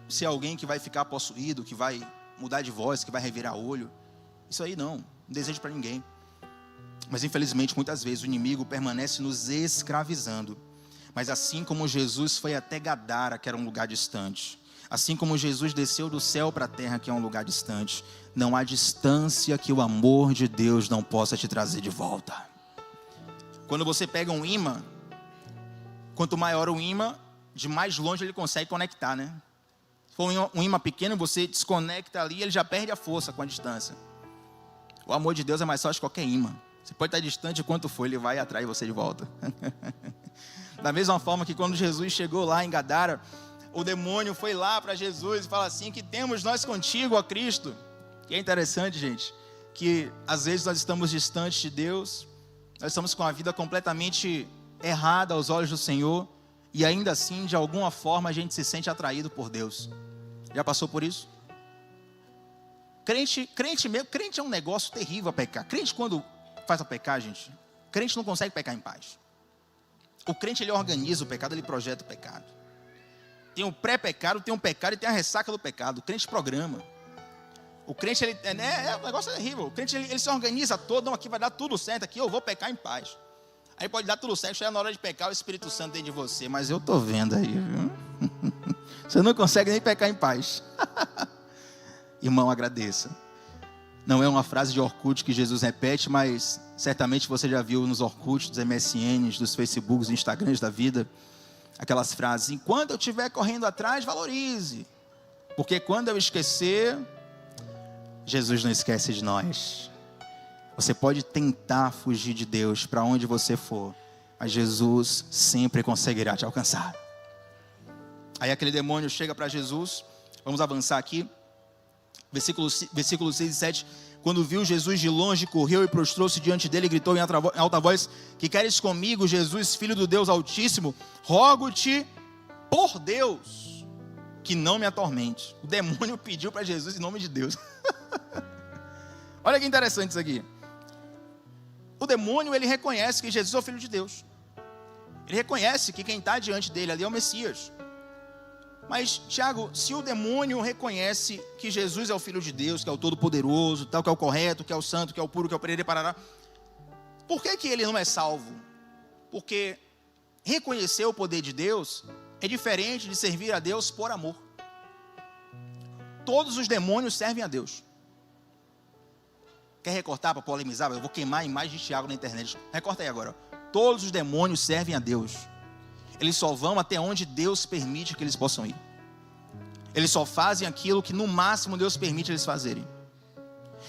ser alguém que vai ficar possuído, que vai mudar de voz, que vai revirar olho. Isso aí não desejo para ninguém. Mas infelizmente muitas vezes o inimigo permanece nos escravizando. Mas assim como Jesus foi até Gadara, que era um lugar distante, assim como Jesus desceu do céu para a terra, que é um lugar distante, não há distância que o amor de Deus não possa te trazer de volta. Quando você pega um imã, quanto maior o imã, de mais longe ele consegue conectar, né? Se for um imã pequeno, você desconecta ali, ele já perde a força com a distância. O amor de Deus é mais forte que qualquer imã. Você pode estar distante quanto for, ele vai atrair você de volta. Da mesma forma que quando Jesus chegou lá em Gadara, o demônio foi lá para Jesus e fala assim: que temos nós contigo, ó Cristo. E é interessante, gente, que às vezes nós estamos distantes de Deus, nós estamos com a vida completamente errada aos olhos do Senhor, e ainda assim, de alguma forma, a gente se sente atraído por Deus. Já passou por isso? Crente é um negócio terrível a pecar. Crente, quando faz a pecar, gente, crente não consegue pecar em paz. O crente, ele organiza o pecado, ele projeta o pecado. Tem o pré-pecado, tem o pecado e tem a ressaca do pecado. O crente programa. O crente, um negócio terrível. O crente, ele se organiza todo. Não, aqui vai dar tudo certo, aqui eu vou pecar em paz. Aí pode dar tudo certo, chega na hora de pecar, o Espírito Santo dentro de você. Mas eu estou vendo aí, viu? Você não consegue nem pecar em paz. Irmão, agradeça. Não é uma frase de Orkut que Jesus repete, mas certamente você já viu nos Orkuts, dos MSNs, dos Facebooks, dos Instagrams da vida, aquelas frases: enquanto eu estiver correndo atrás, valorize. Porque quando eu esquecer, Jesus não esquece de nós. Você pode tentar fugir de Deus para onde você for, mas Jesus sempre conseguirá te alcançar. Aí aquele demônio chega para Jesus. Vamos avançar aqui. Versículos 6 e 7. Quando viu Jesus de longe, correu e prostrou-se diante dele e gritou em alta voz: que queres comigo, Jesus, filho do Deus Altíssimo? Rogo-te por Deus que não me atormente. O demônio pediu para Jesus em nome de Deus. Olha que interessante isso aqui. O demônio, ele reconhece que Jesus é o Filho de Deus. Ele reconhece que quem está diante dele ali é o Messias. Mas, Tiago, se o demônio reconhece que Jesus é o Filho de Deus, que é o Todo-Poderoso, tal, que é o correto, que é o santo, que é o puro, que é o perere parará, por que ele não é salvo? Porque reconhecer o poder de Deus é diferente de servir a Deus por amor. Todos os demônios servem a Deus. Quer recortar para polemizar? Eu vou queimar a imagem de Tiago na internet. Recorta aí agora. Todos os demônios servem a Deus. Eles só vão até onde Deus permite que eles possam ir. Eles só fazem aquilo que no máximo Deus permite eles fazerem.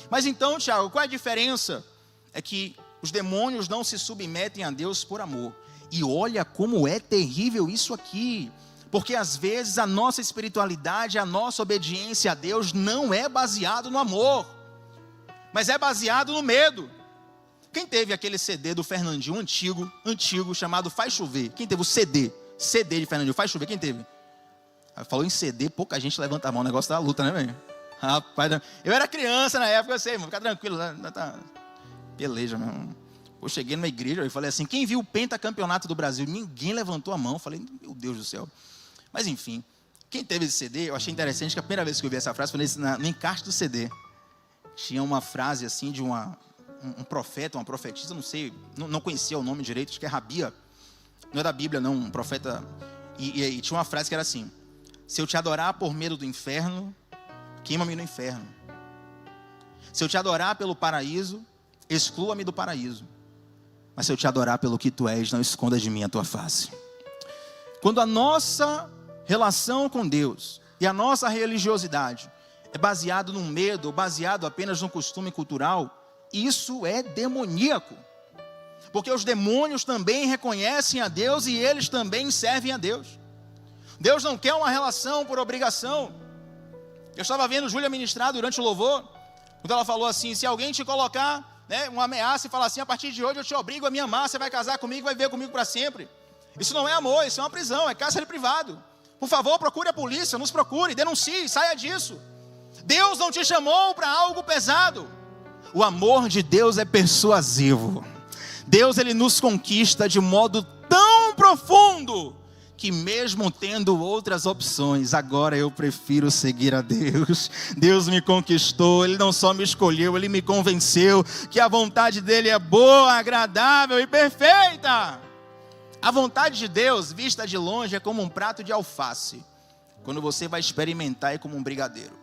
Mas então, Tiago, qual é a diferença? É que Os demônios não se submetem a Deus por amor. E olha como é terrível isso aqui. Porque às vezes a nossa espiritualidade, a nossa obediência a Deus não é baseado no amor, mas é baseado no medo. Quem teve aquele CD do Fernandinho, antigo, chamado Faz Chover? Quem teve o CD de Fernandinho, Faz Chover? Quem teve? Falou em CD, pouca gente levanta a mão, o negócio da luta, né, velho? Rapaz, eu era criança na época, eu sei, mano, fica tranquilo, tá beleza, meu. Eu cheguei numa igreja e falei assim, quem viu o pentacampeonato do Brasil? Ninguém levantou a mão, eu falei, meu Deus do céu. Mas enfim, quem teve esse CD, eu achei interessante que a primeira vez que eu vi essa frase, foi no encarte do CD. Tinha uma frase assim de um profeta, uma profetisa, não sei, não conhecia o nome direito, acho que é Rabia. Não é da Bíblia não, um profeta. E tinha uma frase que era assim, se eu te adorar por medo do inferno, queima-me no inferno. Se eu te adorar pelo paraíso, exclua-me do paraíso. Mas se eu te adorar pelo que tu és, não esconda de mim a tua face. Quando a nossa relação com Deus e a nossa religiosidade é baseado no medo, baseado apenas no costume cultural, isso é demoníaco. Porque os demônios também reconhecem a Deus e eles também servem a Deus. Deus não quer uma relação por obrigação. Eu estava vendo Júlia ministrar durante o louvor, quando ela falou assim, se alguém te colocar, né, uma ameaça e falar assim, a partir de hoje eu te obrigo a me amar, você vai casar comigo, vai viver comigo para sempre. Isso não é amor, isso é uma prisão, é cárcere privado. Por favor, procure a polícia, nos procure, denuncie, saia disso. Deus não te chamou para algo pesado. O amor de Deus é persuasivo. Deus, ele nos conquista de modo tão profundo, que mesmo tendo outras opções, agora eu prefiro seguir a Deus. Deus me conquistou, Ele não só me escolheu, Ele me convenceu que a vontade dEle é boa, agradável e perfeita. A vontade de Deus, vista de longe, é como um prato de alface. Quando você vai experimentar, é como um brigadeiro.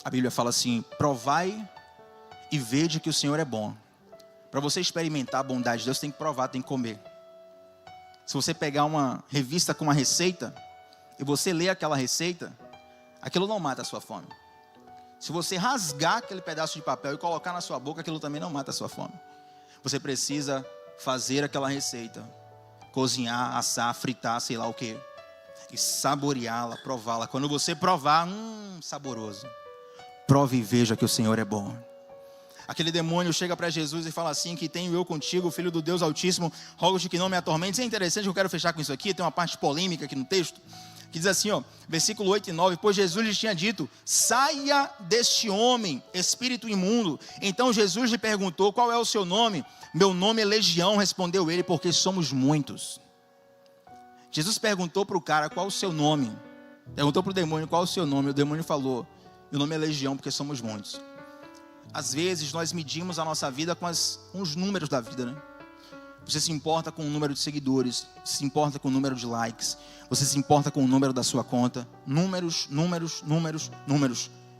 A Bíblia fala assim, provai e vede que o Senhor é bom. Para você experimentar a bondade de Deus, tem que provar, tem que comer. Se você pegar uma revista com uma receita, e você ler aquela receita, aquilo não mata a sua fome. Se você rasgar aquele pedaço de papel e colocar na sua boca, aquilo também não mata a sua fome. Você precisa fazer aquela receita, cozinhar, assar, fritar, sei lá o que, e saboreá-la, prová-la. Quando você provar, saboroso. Prove e veja que o Senhor é bom. Aquele demônio chega para Jesus e fala assim, que tenho eu contigo, filho do Deus Altíssimo, rogo-te que não me atormentes. É interessante, eu quero fechar com isso aqui, tem uma parte polêmica aqui no texto, que diz assim, versículo 8 e 9, pois Jesus lhes tinha dito, saia deste homem, espírito imundo. Então Jesus lhe perguntou, qual é o seu nome? Meu nome é Legião, respondeu ele, porque somos muitos. Jesus perguntou para o cara, qual o seu nome? Perguntou para o demônio, qual o seu nome? O demônio falou, meu nome é Legião, porque somos muitos. Às vezes nós medimos a nossa vida com os números da vida, né? Você se importa com o número de seguidores, se importa com o número de likes, você se importa com o número da sua conta, números.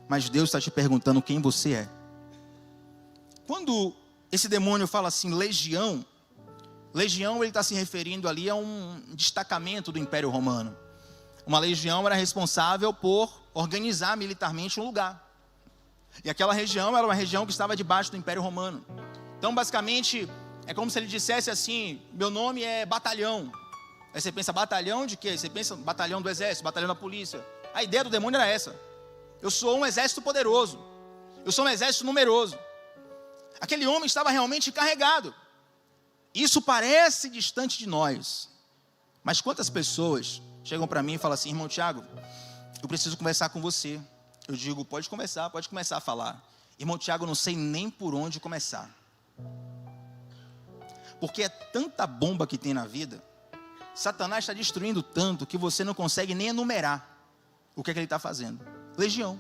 Mas Deus está te perguntando quem você é. Quando esse demônio fala assim, legião ele está se referindo ali a um destacamento do Império Romano. Uma legião era responsável por organizar militarmente um lugar. E aquela região era uma região que estava debaixo do Império Romano. Então basicamente é como se ele dissesse assim, meu nome é batalhão. Aí você pensa, batalhão de quê? Você pensa, batalhão do exército, batalhão da polícia. A ideia do demônio era essa. Eu sou um exército poderoso. Eu sou um exército numeroso. Aquele homem estava realmente carregado. Isso parece distante de nós. Mas quantas pessoas chegam para mim e falam assim, irmão Tiago, eu preciso conversar com você. Eu digo, pode começar a falar. Irmão Tiago, eu não sei nem por onde começar. Porque é tanta bomba que tem na vida, Satanás está destruindo tanto que você não consegue nem enumerar o que é que ele está fazendo. Legião.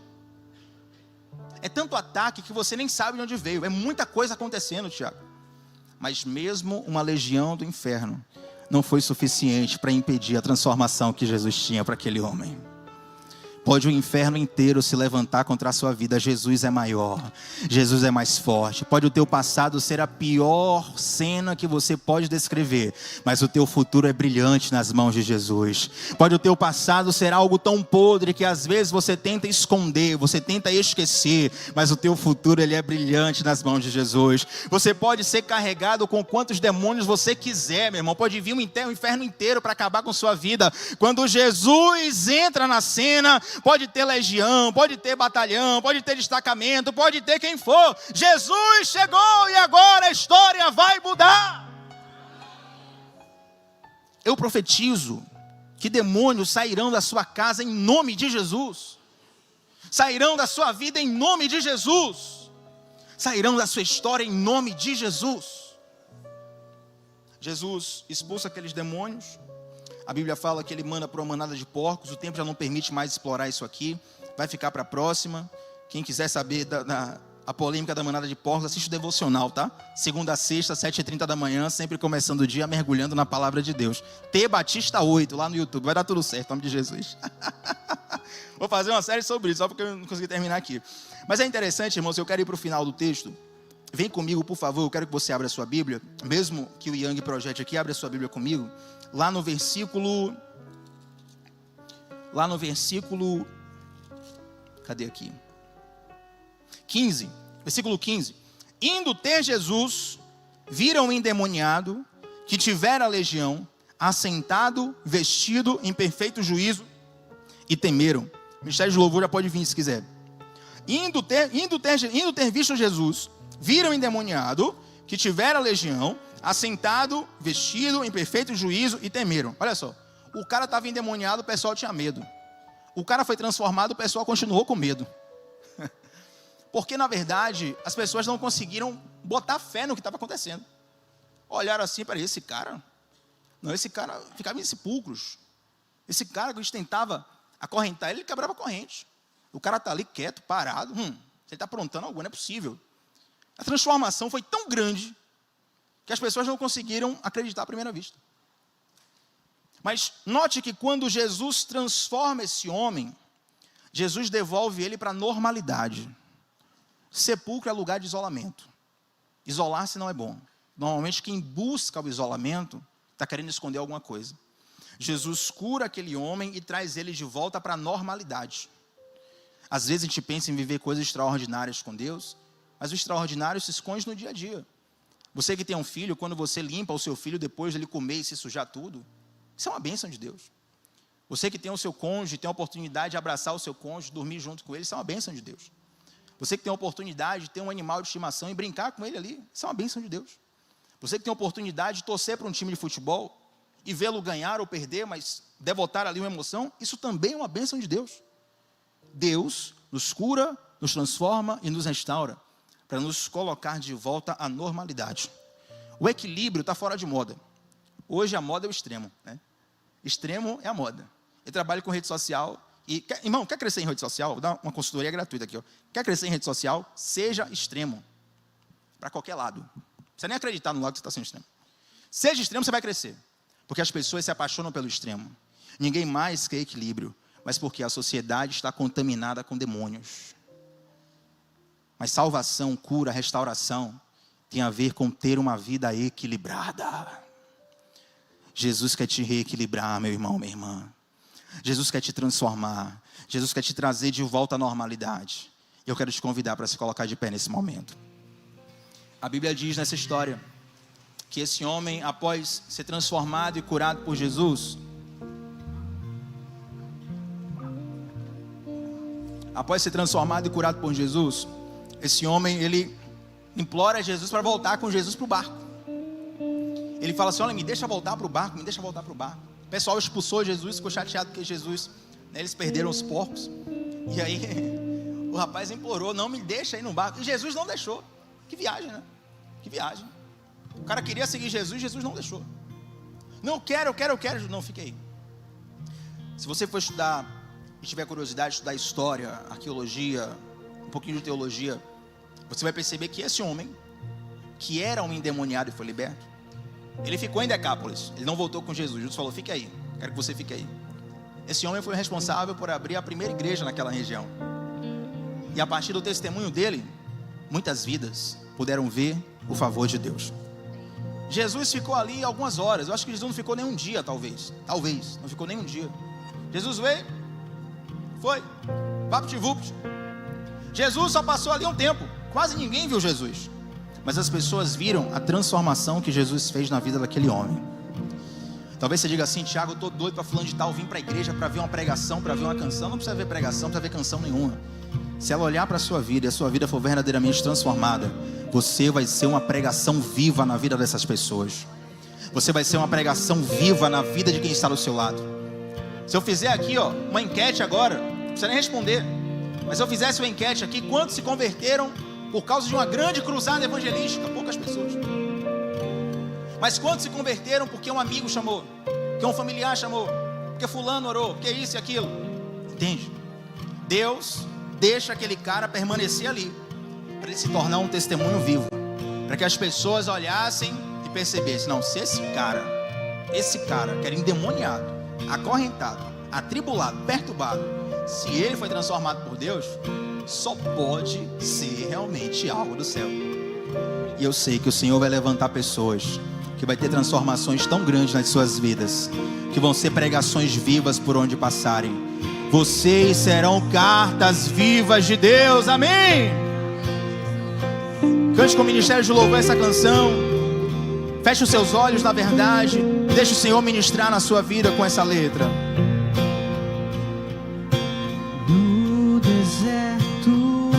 É tanto ataque que você nem sabe de onde veio. É muita coisa acontecendo, Tiago. Mas mesmo uma legião do inferno não foi suficiente para impedir a transformação que Jesus tinha para aquele homem. Pode o inferno inteiro se levantar contra a sua vida, Jesus é maior, Jesus é mais forte. Pode o teu passado ser a pior cena que você pode descrever, mas o teu futuro é brilhante nas mãos de Jesus. Pode o teu passado ser algo tão podre que às vezes você tenta esconder, você tenta esquecer, mas o teu futuro ele é brilhante nas mãos de Jesus. Você pode ser carregado com quantos demônios você quiser, meu irmão. Pode vir um inferno inteiro para acabar com sua vida. Quando Jesus entra na cena, pode ter legião, pode ter batalhão, pode ter destacamento, pode ter quem for. Jesus chegou e agora a história vai mudar. Eu profetizo que demônios sairão da sua casa em nome de Jesus. Sairão da sua vida em nome de Jesus. Sairão da sua história em nome de Jesus. Jesus expulsa aqueles demônios. A Bíblia fala que ele manda para uma manada de porcos. O tempo já não permite mais explorar isso aqui. Vai ficar para a próxima. Quem quiser saber a polêmica da manada de porcos, assiste o devocional, tá? Segunda a sexta, 7h30 da manhã, sempre começando o dia mergulhando na palavra de Deus. T Batista 8, lá no YouTube. Vai dar tudo certo, em nome de Jesus. Vou fazer uma série sobre isso, só porque eu não consegui terminar aqui. Mas é interessante, irmãos, eu quero ir para o final do texto. Vem comigo, por favor, eu quero que você abra a sua Bíblia. Mesmo que o Yang projete aqui, abra a sua Bíblia comigo. Lá no versículo... Cadê aqui? 15. Versículo 15. Indo ter Jesus, viram o endemoniado, que tivera a legião, assentado, vestido em perfeito juízo, e temeram. O Ministério de Louvor já pode vir se quiser. Indo ter visto Jesus, viram o endemoniado, que tivera a legião, assentado, vestido em perfeito juízo, e temeram. Olha só, o cara estava endemoniado, o pessoal tinha medo. O cara foi transformado, o pessoal continuou com medo. Porque na verdade, as pessoas não conseguiram botar fé no que estava acontecendo. Olharam assim, para esse cara ficava em sepulcros. Esse cara que a gente tentava acorrentar, ele quebrava a corrente. O cara está ali quieto, parado, ele está aprontando algo, não é possível. A transformação foi tão grande que as pessoas não conseguiram acreditar à primeira vista. Mas note que quando Jesus transforma esse homem, Jesus devolve ele para a normalidade. Sepulcro é lugar de isolamento. Isolar-se não é bom. Normalmente quem busca o isolamento está querendo esconder alguma coisa. Jesus cura aquele homem e traz ele de volta para a normalidade. Às vezes a gente pensa em viver coisas extraordinárias com Deus, mas o extraordinário se esconde no dia a dia. Você que tem um filho, quando você limpa o seu filho depois de ele comer e se sujar tudo, isso é uma bênção de Deus. Você que tem o seu cônjuge, tem a oportunidade de abraçar o seu cônjuge, dormir junto com ele, isso é uma bênção de Deus. Você que tem a oportunidade de ter um animal de estimação e brincar com ele ali, isso é uma bênção de Deus. Você que tem a oportunidade de torcer para um time de futebol e vê-lo ganhar ou perder, mas devotar ali uma emoção, isso também é uma bênção de Deus. Deus nos cura, nos transforma e nos restaura para nos colocar de volta à normalidade. O equilíbrio está fora de moda. Hoje a moda é o extremo, né? Extremo é a moda. Eu trabalho com rede social e, irmão, quer crescer em rede social? Vou dar uma consultoria gratuita aqui, ó. Quer crescer em rede social? Seja extremo. Para qualquer lado. Não precisa nem acreditar no lado que você está sendo extremo. Seja extremo, você vai crescer. Porque as pessoas se apaixonam pelo extremo. Ninguém mais quer equilíbrio, mas porque a sociedade está contaminada com demônios. Mas salvação, cura, restauração tem a ver com ter uma vida equilibrada. Jesus quer te reequilibrar, meu irmão, minha irmã. Jesus quer te transformar. Jesus quer te trazer de volta à normalidade. E eu quero te convidar para se colocar de pé nesse momento. A Bíblia diz nessa história que esse homem, após ser transformado e curado por Jesus, esse homem, ele implora a Jesus para voltar com Jesus para o barco. Ele fala assim: olha, me deixa voltar para o barco, me deixa voltar para o barco. O pessoal expulsou Jesus, ficou chateado porque Jesus, né, eles perderam os porcos. E aí o rapaz implorou: não, me deixa aí no barco. E Jesus não deixou. Que viagem, né? Que viagem. O cara queria seguir Jesus, Jesus não deixou. Não, eu quero. Não, fica aí. Se você for estudar e tiver curiosidade de estudar história, arqueologia, um pouquinho de teologia, você vai perceber que esse homem, que era um endemoniado e foi liberto, ele ficou em Decápolis, ele não voltou com Jesus. Jesus falou: fique aí, quero que você fique aí. Esse homem foi responsável por abrir a primeira igreja naquela região. E a partir do testemunho dele, muitas vidas puderam ver o favor de Deus. Jesus ficou ali algumas horas. Eu acho que Jesus não ficou nem um dia, talvez. Talvez, não ficou nem um dia. Jesus veio, foi, vapt-vupt. Jesus só passou ali um tempo. Quase ninguém viu Jesus. Mas as pessoas viram a transformação que Jesus fez na vida daquele homem. Talvez você diga assim: Tiago, eu estou doido para fulano de tal vir para a igreja para ver uma pregação, para ver uma canção. Não precisa ver pregação, não precisa ver canção nenhuma. Se ela olhar para a sua vida e a sua vida for verdadeiramente transformada, você vai ser uma pregação viva na vida dessas pessoas. Você vai ser uma pregação viva na vida de quem está do seu lado. Se eu fizer aqui uma enquete agora, não precisa nem responder, mas se eu fizesse uma enquete aqui: quantos se converteram por causa de uma grande cruzada evangelística? Poucas pessoas. Mas quantos se converteram porque um amigo chamou, porque um familiar chamou, porque fulano orou, porque isso e aquilo? Entende? Deus deixa aquele cara permanecer ali, para ele se tornar um testemunho vivo, para que as pessoas olhassem e percebessem: não, se esse cara que era endemoniado, acorrentado, atribulado, perturbado, se ele foi transformado por Deus, só pode ser realmente algo do céu. E eu sei que o Senhor vai levantar pessoas que vai ter transformações tão grandes nas suas vidas, que vão ser pregações vivas por onde passarem. Vocês serão cartas vivas de Deus, amém? Cante com o Ministério de Louvor essa canção. Feche os seus olhos na verdade, deixe o Senhor ministrar na sua vida com essa letra. No deserto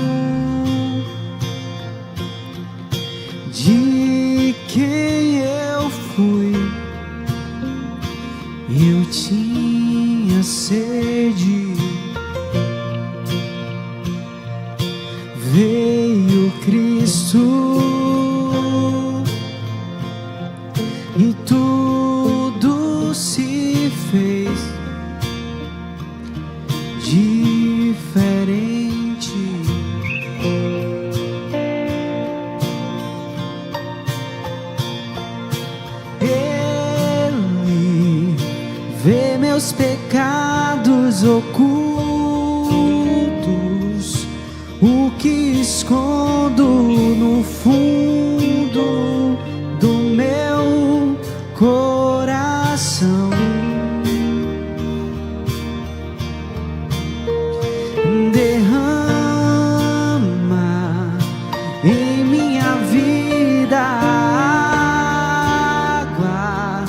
de quem eu fui, eu tinha sede. Veio Cristo e tudo se fez diferente. Ele vê meus pecados ocultos, o que escondo no fundo do meu coração. Derrama em minha vida água,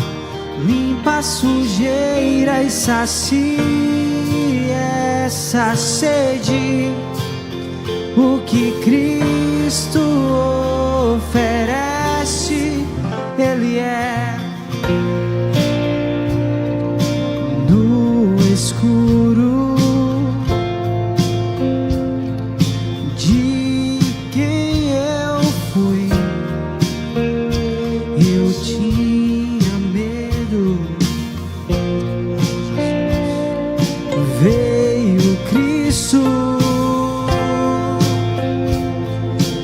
limpa a sujeira e sacia essa sede. O que Cristo oferece, Ele é. No escuro de quem eu fui, eu tinha medo. Veio Cristo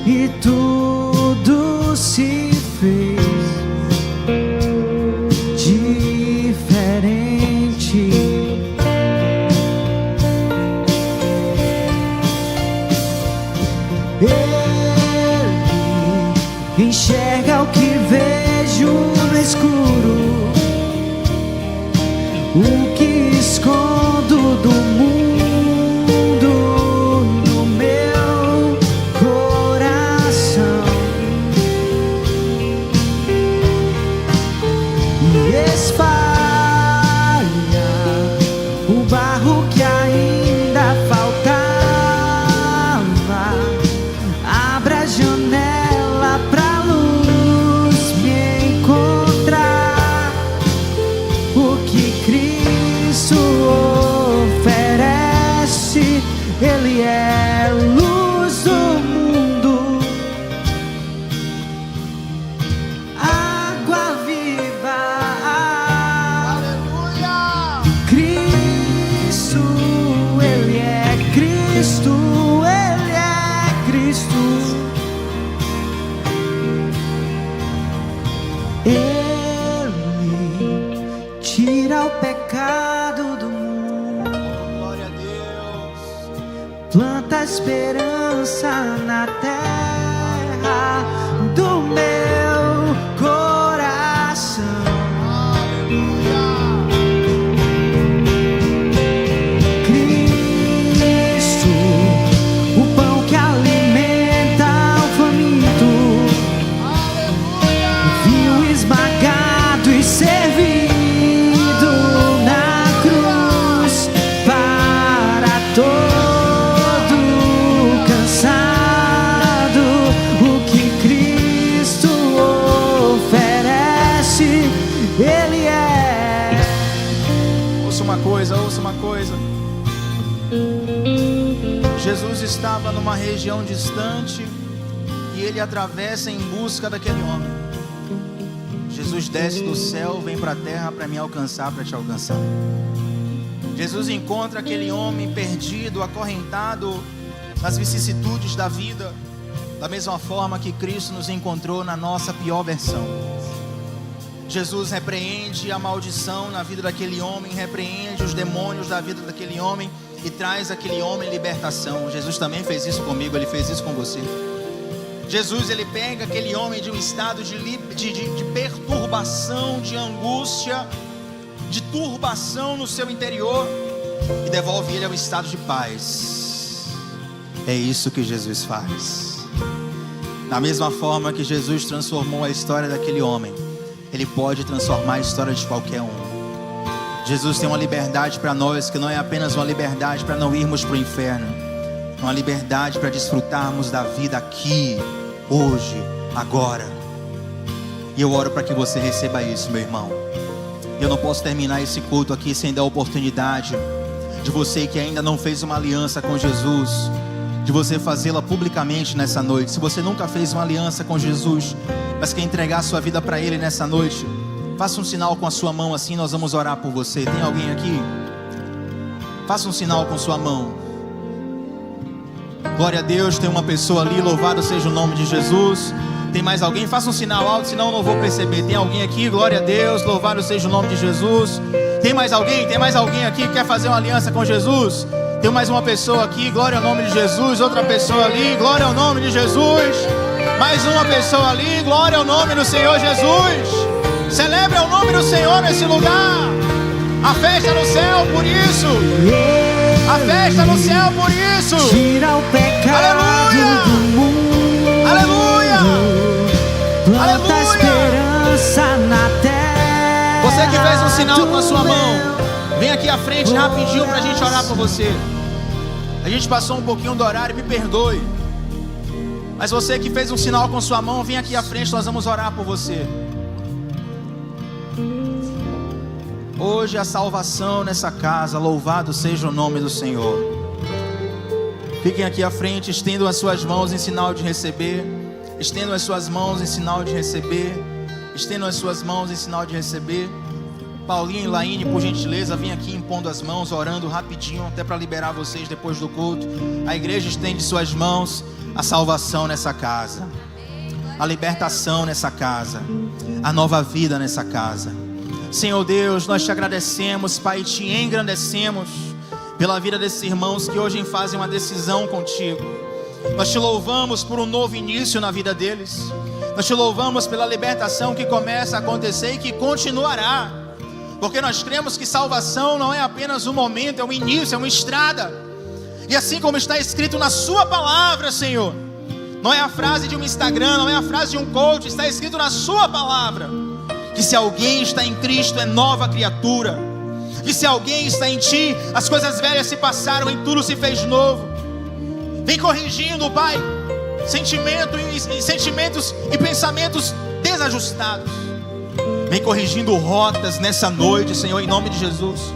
e tudo se fez diferente. Ele enxerga o que vejo no escuro, o que escondo do mundo no meu coração, e espalha o barro que ainda faltava. Abre a janela pra luz me encontrar. O que Cristo esperança na terra do meu coração. Cristo, o pão que alimenta o faminto, vinho esmagado e servido na cruz para todo cansado. O que Cristo oferece, Ele é. Ouça uma coisa. Jesus estava numa região distante e ele atravessa em busca daquele homem. Jesus desce do céu, vem para a terra para me alcançar, para te alcançar. Jesus encontra aquele homem perdido, acorrentado nas vicissitudes da vida, da mesma forma que Cristo nos encontrou na nossa pior versão. Jesus repreende a maldição na vida daquele homem, repreende os demônios da vida daquele homem e traz aquele homem libertação. Jesus também fez isso comigo, Ele fez isso com você. Jesus, Ele pega aquele homem de um estado de perturbação, de angústia, de turbação no seu interior e devolve ele ao estado de paz. É isso que Jesus faz. Da mesma forma que Jesus transformou a história daquele homem, Ele pode transformar a história de qualquer um. Jesus tem uma liberdade para nós que não é apenas uma liberdade para não irmos para o inferno, é uma liberdade para desfrutarmos da vida aqui, hoje, agora. E eu oro para que você receba isso, meu irmão. Eu não posso terminar esse culto aqui sem dar a oportunidade de você que ainda não fez uma aliança com Jesus, de você fazê-la publicamente nessa noite. Se você nunca fez uma aliança com Jesus, mas quer entregar a sua vida para Ele nessa noite, faça um sinal com a sua mão assim, nós vamos orar por você. Tem alguém aqui? Faça um sinal com sua mão. Glória a Deus, tem uma pessoa ali, louvado seja o nome de Jesus. Tem mais alguém? Faça um sinal alto, senão eu não vou perceber. Tem alguém aqui? Glória a Deus, louvado seja o nome de Jesus. Tem mais alguém? Tem mais alguém aqui que quer fazer uma aliança com Jesus? Tem mais uma pessoa aqui, glória ao nome de Jesus. Outra pessoa ali, glória ao nome de Jesus. Mais uma pessoa ali, glória ao nome do Senhor Jesus. Celebre o nome do Senhor nesse lugar. A festa no céu por isso. A festa no céu por isso. Tira o pecado do mundo. Aleluia. Planta a esperança na terra. Você que fez um sinal com a sua mão, vem aqui à frente rapidinho pra gente orar por você. A gente passou um pouquinho do horário, me perdoe. Mas você que fez um sinal com sua mão, vem aqui à frente, nós vamos orar por você. Hoje a salvação nessa casa, louvado seja o nome do Senhor. Fiquem aqui à frente, estendam as suas mãos em sinal de receber. Estendam as suas mãos em sinal de receber. Estendam as suas mãos em sinal de receber. Paulinho e Laine, por gentileza, vem aqui impondo as mãos, orando rapidinho, até para liberar vocês depois do culto. A igreja estende suas mãos. A salvação nessa casa, a libertação nessa casa, a nova vida nessa casa. Senhor Deus, nós te agradecemos, Pai, te engrandecemos pela vida desses irmãos que hoje fazem uma decisão contigo. Nós te louvamos por um novo início na vida deles. Nós te louvamos pela libertação que começa a acontecer e que continuará, porque nós cremos que salvação não é apenas um momento, é um início, é uma estrada. E assim como está escrito na sua palavra, Senhor, não é a frase de um Instagram, não é a frase de um coach, está escrito na sua palavra, que se alguém está em Cristo é nova criatura, que se alguém está em Ti, as coisas velhas se passaram, em tudo se fez novo. Vem corrigindo, Pai, sentimentos e pensamentos desajustados. Vem corrigindo rotas nessa noite, Senhor, em nome de Jesus.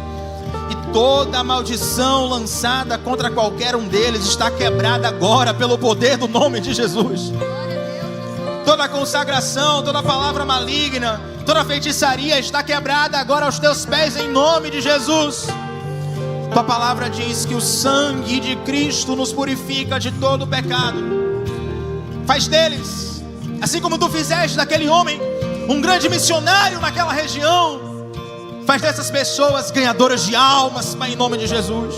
E toda maldição lançada contra qualquer um deles está quebrada agora pelo poder do nome de Jesus. Toda consagração, toda palavra maligna, toda feitiçaria está quebrada agora aos teus pés em nome de Jesus. Tua palavra diz que o sangue de Cristo nos purifica de todo pecado. Faz deles, assim como tu fizeste daquele homem, um grande missionário naquela região. Faz dessas pessoas ganhadoras de almas, Pai, em nome de Jesus.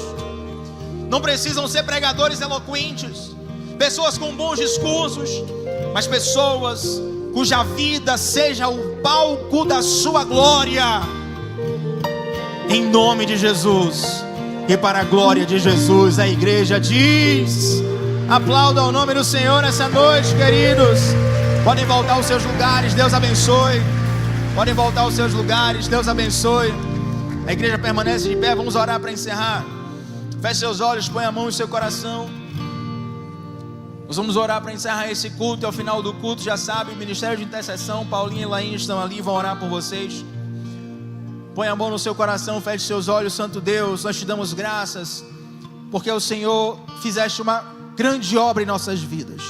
Não precisam ser pregadores eloquentes, pessoas com bons discursos, mas pessoas cuja vida seja o palco da sua glória. Em nome de Jesus e para a glória de Jesus, a igreja diz: aplaudam o nome do Senhor essa noite, queridos. Podem voltar aos seus lugares, Deus abençoe. Podem voltar aos seus lugares, Deus abençoe. A igreja permanece de pé, vamos orar para encerrar. Feche seus olhos, põe a mão no seu coração. Nós vamos orar para encerrar esse culto. E ao final do culto, já sabe, o Ministério de Intercessão, Paulinho e Laine estão ali, vão orar por vocês. Põe a mão no seu coração, feche seus olhos. Santo Deus, nós te damos graças, porque o Senhor fizeste uma grande obra em nossas vidas.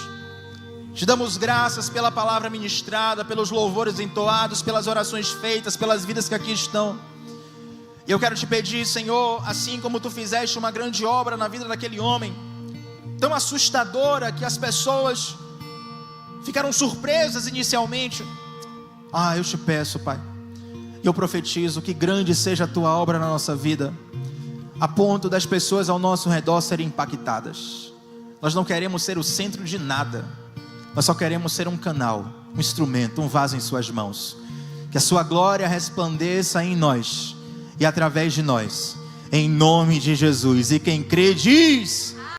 Te damos graças pela palavra ministrada, pelos louvores entoados, pelas orações feitas, pelas vidas que aqui estão. E eu quero te pedir, Senhor, assim como tu fizeste uma grande obra na vida daquele homem, tão assustadora que as pessoas ficaram surpresas inicialmente. Eu te peço, Pai, eu profetizo que grande seja a tua obra na nossa vida, a ponto das pessoas ao nosso redor serem impactadas. Nós não queremos ser o centro de nada, nós só queremos ser um canal, um instrumento, um vaso em suas mãos. Que a sua glória resplandeça em nós e através de nós, em nome de Jesus. E quem crê diz...